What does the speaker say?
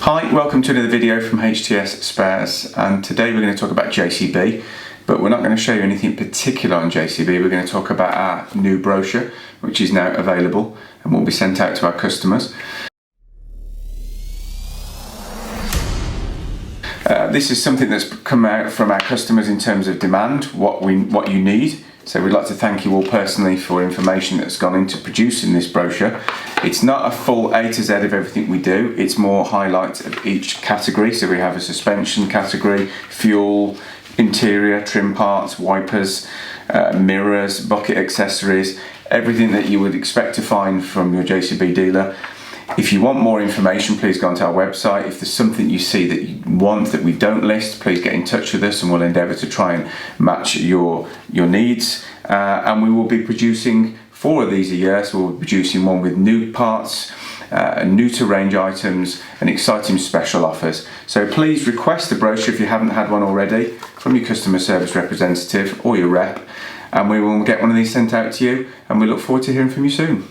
Hi, welcome to another video from HTS Spares, and today we're going to talk about JCB, but we're not going to show you anything particular on JCB. We're going to talk about our new brochure, which is now available and will be sent out to our customers. This is something that's come out from our customers in terms of demand, what you need. So we'd like to thank you all personally for information that's gone into producing this brochure. It's not a full A to Z of everything we do, it's more highlights of each category. So we have a suspension category, fuel, interior, trim parts, wipers, mirrors, bucket accessories, everything that you would expect to find from your JCB dealer. If you want more information, please go onto our website. If there's something you see that you want that we don't list, please get in touch with us and we'll endeavour to try and match your needs. And we will be producing 4 of these a year, so we'll be producing one with new parts, new to range items and exciting special offers. So please request the brochure if you haven't had one already from your customer service representative or your rep, and we will get one of these sent out to you, and we look forward to hearing from you soon.